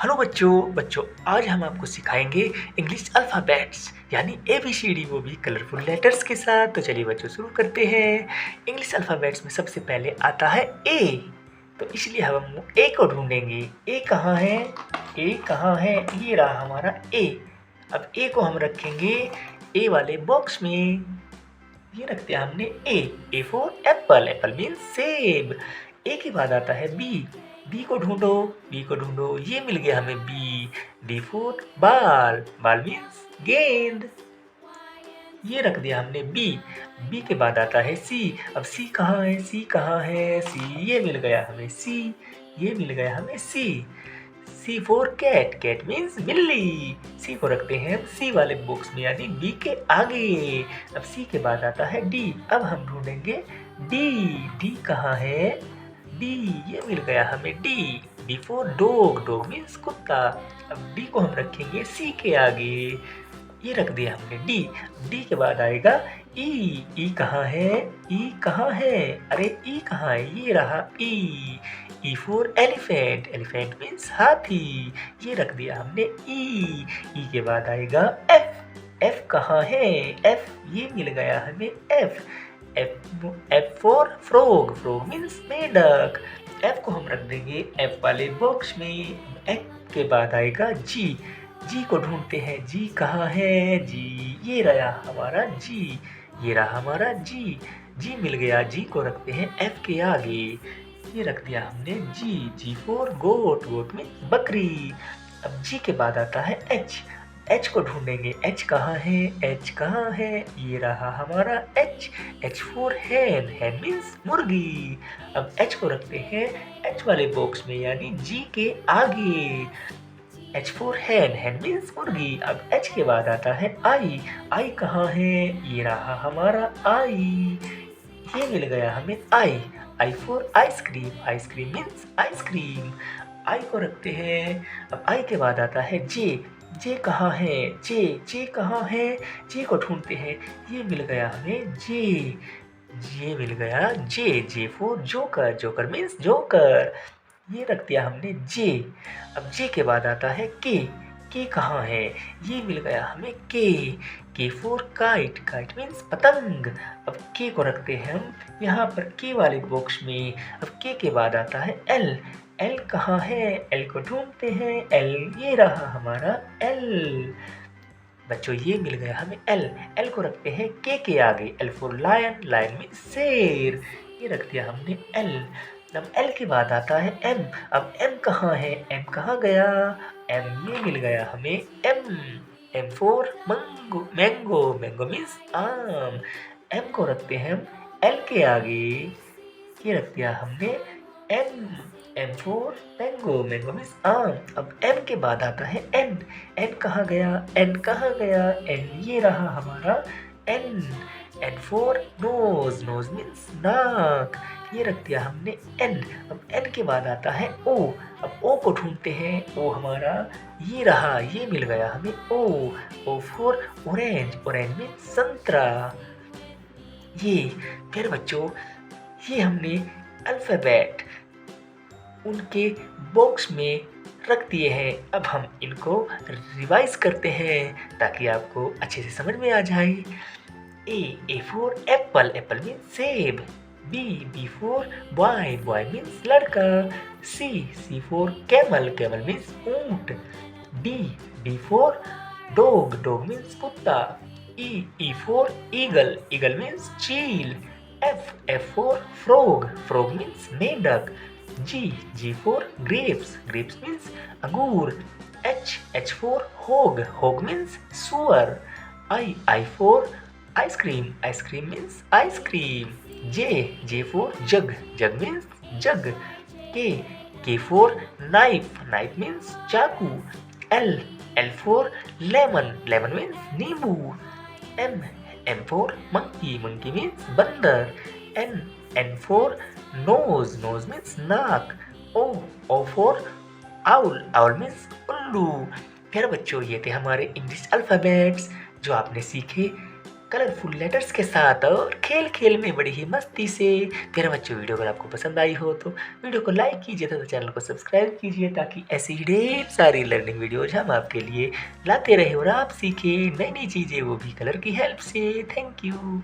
Hello बच्चों आज हम आपको सिखाएंगे इंग्लिश अल्फ़ाबेट्स यानी ABCD, वो भी कलरफुल लेटर्स के साथ। तो चलिए बच्चों शुरू करते हैं। इंग्लिश अल्फ़ाबेट्स में सबसे पहले आता है ए, तो इसलिए हम ए को ढूंढेंगे। ए कहाँ है? ए कहाँ है? ये रहा हमारा ए। अब ए को हम रखेंगे ए वाले बॉक्स में। ये रखते हैं हमने ए फॉर एप्पल। एप्पल मीन्स सेब। ए के बाद आता है बी। बी को ढूंढो, बी को ढूंढो। ये मिल गया हमें बी। डी फॉर बाल। बाल मीन्स गेंद। ये रख दिया हमने बी। बी के बाद आता है सी। अब सी कहाँ है? सी कहाँ है? सी ये मिल गया हमें सी। ये मिल गया हमें सी। सी फॉर कैट। कैट मीन्स बिल्ली। सी को रखते हैं हम सी वाले बॉक्स में यानी बी के आगे। अब सी के बाद आता है डी। अब हम ढूंढेंगे डी। डी कहाँ है? डी ये मिल गया हमें D. D for dog. Dog means कुत्ता। अब डी को हम रखेंगे सी के आगे। ये रख दिया हमने डी। डी के बाद आएगा ई। ई कहाँ है? ई कहाँ है? अरे ई कहाँ है? ये रहा E. E for elephant. Elephant means हाथी। ये रख दिया हमने ई। ई के बाद आएगा एफ। एफ कहाँ है? एफ ये मिल गया हमें F. F for frog. Frog means मेढक। एफ को हम रख देंगे एफ वाले बॉक्स में। एफ के बाद आएगा जी। जी को ढूंढते हैं। जी कहाँ है? जी ये रहा हमारा जी। ये रहा हमारा जी। जी मिल गया। जी को रखते हैं एफ के आगे। ये रख दिया हमने जी। जी फॉर गोट। गोट में बकरी। अब जी के बाद आता है एच। एच को ढूंढेंगे। एच कहाँ है? एच कहाँ है? ये रहा हमारा H. H for hen. Hahn means मुर्गी। अब एच को रखते हैं एच वाले बॉक्स में यानी जी के आगे। H for hen. Hahn means मुर्गी। अब एच के बाद आता है आई। आई कहाँ है? ये रहा हमारा आई। ये मिल गया हमें I. I for ice cream. Ice cream means ice cream. I को रखते हैं। अब आई के बाद आता है जे। जे कहाँ है? जे जे कहाँ है? जे को ढूंढते हैं। ये मिल गया हमें जे। ये मिल गया J. J for joker. Joker means joker. ये रख दिया हमने जे। अब जे के बाद आता है के। के कहाँ है? ये मिल गया हमें के। के फॉर काइट। काइट मीन्स पतंग। अब के को रखते हैं हम यहाँ पर के वाले बॉक्स में। अब के बाद आता है एल। एल कहाँ है? एल को ढूंढते हैं। एल ये रहा हमारा एल। बच्चों ये मिल गया हमें एल। एल को रखते हैं के आगे। L for lion. Lion means शेर। ये रख दिया हमने एल। अब एल के बाद आता है एम। अब एम कहाँ है? एम कहाँ गया? एम ये मिल गया हमें M. M for mango. Mango mango means आम। एम को रखते हैं हम एल के आगे। ये रख दिया हमने M. M for mango. Mango means आम। अब एम के बाद आता है एन। एन कहाँ गया? एन कहाँ गया? एन ये रहा हमारा N. N for nose. Nose means नाक। ये रख दिया हमने एन। अब एन के बाद आता है ओ। अब ओ को ढूंढते हैं। ओ हमारा ये रहा। ये मिल गया हमें O. O for orange. Orange means संतरा। ये फिर बच्चों ये हमने अल्फ़ाबेट उनके बॉक्स में रख दिए हैं। अब हम इनको रिवाइज करते हैं ताकि आपको अच्छे से समझ में आ जाए। A for apple. Apple means सेब। B for boy. Boy means लड़का। C for camel. Camel means ऊंट। D for dog. Dog means कुत्ता। E for eagle. Eagle means चील। F for frog. Frog means मेढक। G for grapes. Grapes means अंगूर। H for hog. Hog means सुअर। I for ice cream. Ice cream means ice cream. J for jug. Jug means jug. K for knife. Knife means चाकू। L for lemon. Lemon means नींबू। M for monkey. Monkey means बंदर। N for nose. Nose means नाक। O for owl. Owl means उल्लू। फिर बच्चों ये थे हमारे इंग्लिश अल्फ़ाबेट्स जो आपने सीखे। कलरफुल लेटर्स के साथ और खेल खेल में बड़ी ही मस्ती से। प्यारे बच्चों, वीडियो अगर आपको पसंद आई हो तो वीडियो को लाइक कीजिए तथा चैनल को सब्सक्राइब कीजिए, ताकि ऐसी ही ढेर सारी लर्निंग वीडियोज हम आपके लिए लाते रहे और आप सीखें नई नई चीज़ें, वो भी कलर की हेल्प से। Thank you.